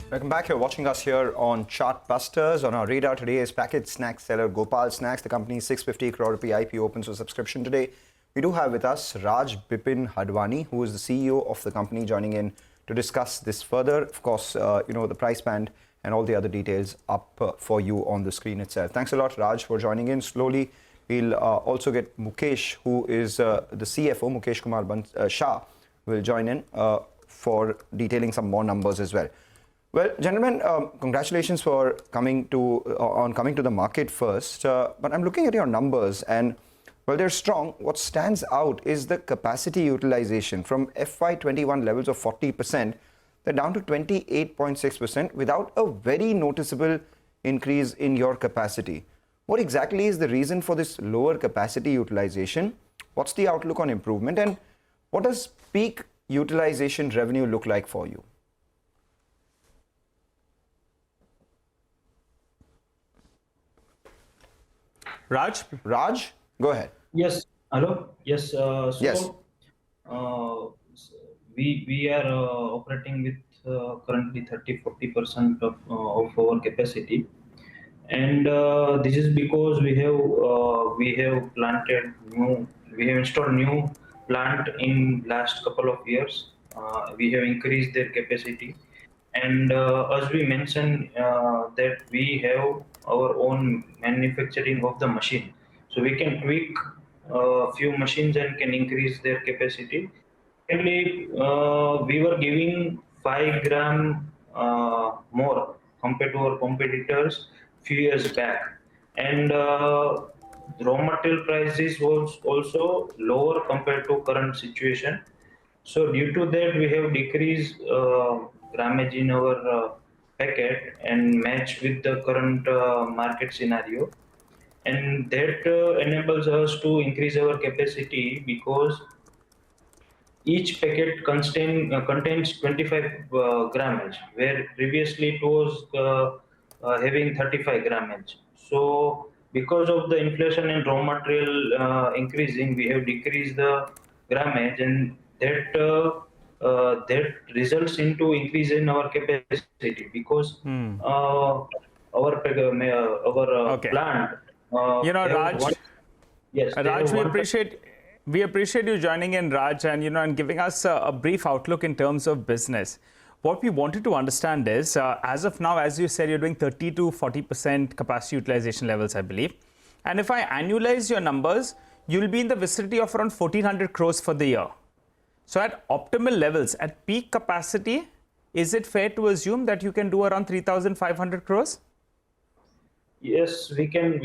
Welcome back. You're watching us here on Chartbusters. On our radar today is packaged snack seller Gopal Snacks. The company's 650 crore rupee IPO opens for subscription today. We do have with us Raj Bipinbhai Hadvani, who is the CEO of the company, joining in to discuss this further. Of course, the price band and all the other details up for you on the screen itself. Thanks a lot, Raj, for joining in. Slowly, we'll also get Mukesh, who is the CFO, Mukesh Kumar Shah, will join in for detailing some more numbers as well. Well, gentlemen, congratulations for coming to the market first. But I'm looking at your numbers, and well, they're strong. What stands out is the capacity utilization from FY21 levels of 40%. They're down to 28.6% without a very noticeable increase in your capacity. What exactly is the reason for this lower capacity utilization? What's the outlook on improvement, and what does peak utilization revenue look like for you? Raj, go ahead. Yes. Hello. Yes. Yes. We are operating with currently 30-40% of our capacity, and this is because we have installed new plant in last couple of years. We have increased their capacity, and as we mentioned that we have our own manufacturing of the machine, so we can tweak a few machines and can increase their capacity. Secondly, we were giving 5 gram more compared to our competitors few years back, and raw material prices was also lower compared to current situation. So due to that, we have decreased grammage in our packet and match with the current market scenario, and that enables us to increase our capacity because each packet contains 25 grammage, where previously it was having 35 grammage. So because of the inflation and raw material increasing, we have decreased the grammage, and that results into increase in our capacity because our Okay. plant. Raj. Yes, Raj, we appreciate you joining in, Raj, and and giving us a brief outlook in terms of business. What we wanted to understand is, as of now, as you said, you're doing 30 to 40% capacity utilization levels, I believe. And if I annualize your numbers, you'll be in the vicinity of around 1,400 crores for the year. So at optimal levels, at peak capacity, is it fair to assume that you can do around 3,500 crores? Yes, we can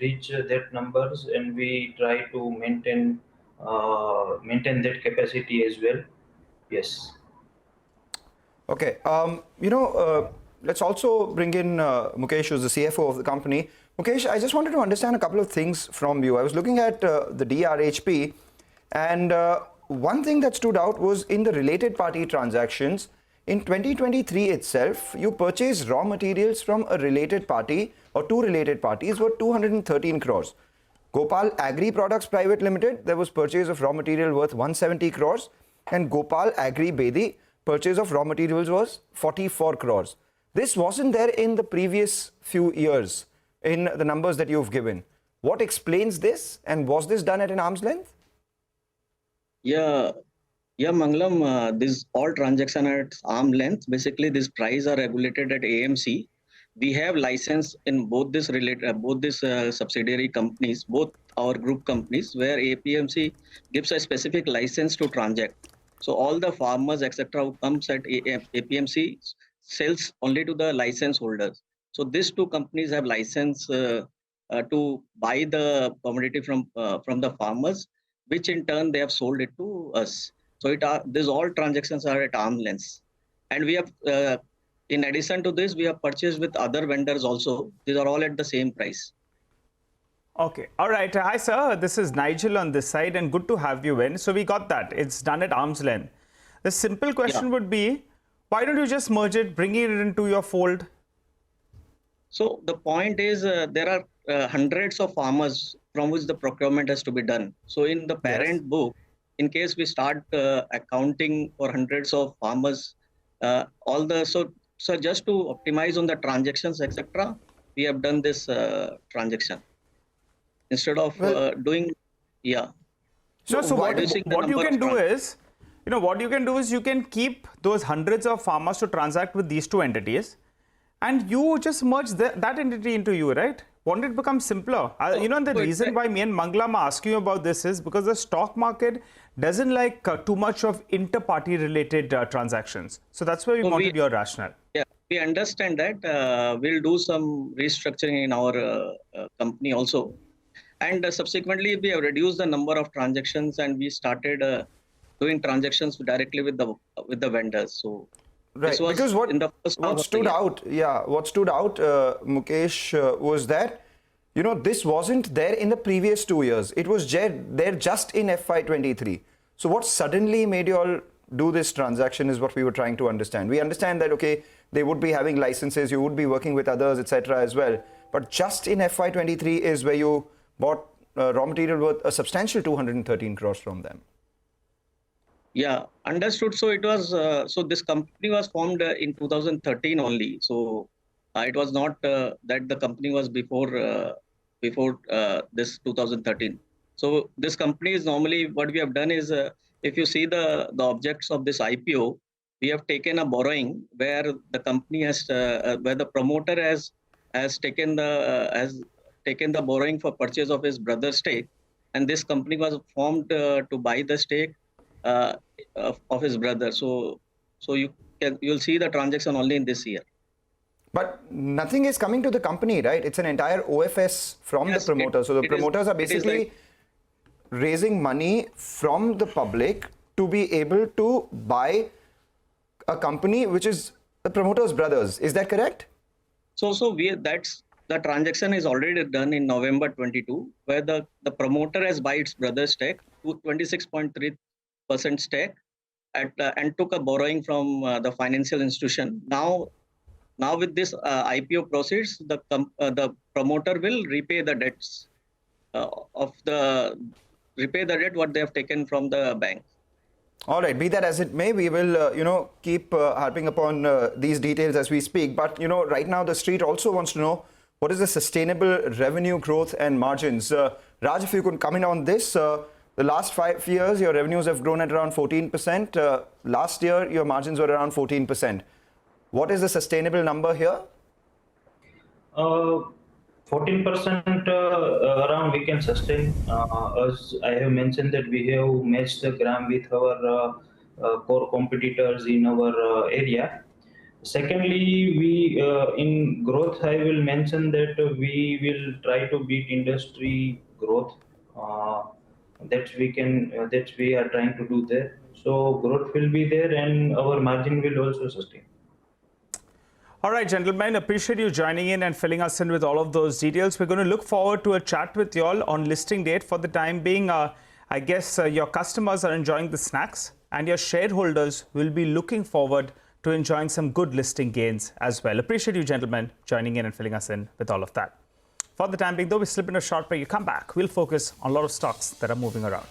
reach that numbers, and we try to maintain that capacity as well. Yes. Okay. Let's also bring in Mukesh, who's the CFO of the company. Mukesh, I just wanted to understand a couple of things from you. I was looking at the DRHP, and one thing that stood out was in the related party transactions. In 2023 itself, you purchased raw materials from a related party or two related parties worth 213 crores. Gopal Agri Products Private Limited, there was purchase of raw material worth 170 crores, and Gopal Agri Bedi, purchase of raw materials was 44 crores. This wasn't there in the previous few years in the numbers that you've given. What explains this, and was this done at an arm's length? Yeah, Mangalam, this all transaction at arm length. Basically, these prices are regulated at AMC. We have license in both this subsidiary companies, both our group companies, where APMC gives a specific license to transact. So all the farmers, etc., who comes at APMC sells only to the license holders. So these two companies have license to buy the commodity from the farmers, which in turn they have sold it to us. So these all transactions are at arm's length, and we have, in addition to this, we have purchased with other vendors also. These are all at the same price. Okay. All right. Hi, sir. This is Nigel on this side, and good to have you in. So we got that. It's done at arm's length. The simple question would be, why don't you just merge it, bring it into your fold? So the point is, there are hundreds of farmers from which the procurement has to be done. So in the parent book, in case we start accounting for hundreds of farmers, so So just to optimize on the transactions, etc., we have done this transaction instead of doing, yeah. So what you can do is, you can keep those hundreds of farmers to transact with these two entities, and you just merge that entity into you, right? Won't it become simpler? The reason why me and Mangalam are asking you about this is because the stock market doesn't like too much of inter-party related transactions. So that's why we wanted your rationale. Yeah, we understand that. We'll do some restructuring in our company also. And subsequently, we have reduced the number of transactions and we started doing transactions directly with the vendors. So right, because what stood out, Mukesh, was that this wasn't there in the previous 2 years. It was there just in FY23. So what suddenly made you all do this transaction is what we were trying to understand. We understand that okay, they would be having licenses, you would be working with others, etc. as well. But just in FY23 is where you bought raw material worth a substantial 213 crores from them. Yeah, understood. So it was so this company was formed in 2013 only. So it was not that the company was before this 2013. So this company is normally what we have done is if you see the objects of this IPO, we have taken a borrowing where the company has where the promoter has taken the borrowing for purchase of his brother's stake, and this company was formed to buy the stake of his brother. So you'll see the transaction only in this year. But nothing is coming to the company, right? It's an entire OFS from the promoter. So the promoters are basically raising money from the public to be able to buy a company which is the promoter's brothers. Is that correct? So that's the transaction is already done in November 22, where the promoter has buy its brother's stake to 26.3% stake and took a borrowing from the financial institution. Now with this IPO proceeds, the promoter will repay the debts repay the debt what they have taken from the bank. All right, be that as it may, we will, keep harping upon these details as we speak. But, right now the street also wants to know what is the sustainable revenue growth and margins. Raj, if you could come in on this, the last 5 years, your revenues have grown at around 14%. Last year, your margins were around 14%. What is the sustainable number here? 14% around we can sustain. As I have mentioned that we have matched the gram with our core competitors in our area. Secondly, we in growth I will mention that we will try to beat industry growth. That we are trying to do there. So growth will be there and our margin will also sustain. All right, gentlemen, appreciate you joining in and filling us in with all of those details. We're going to look forward to a chat with you all on listing date. For the time being, I guess your customers are enjoying the snacks and your shareholders will be looking forward to enjoying some good listing gains as well. Appreciate you, gentlemen, joining in and filling us in with all of that. For the time being, though, we slip in a short break. You come back, we'll focus on a lot of stocks that are moving around.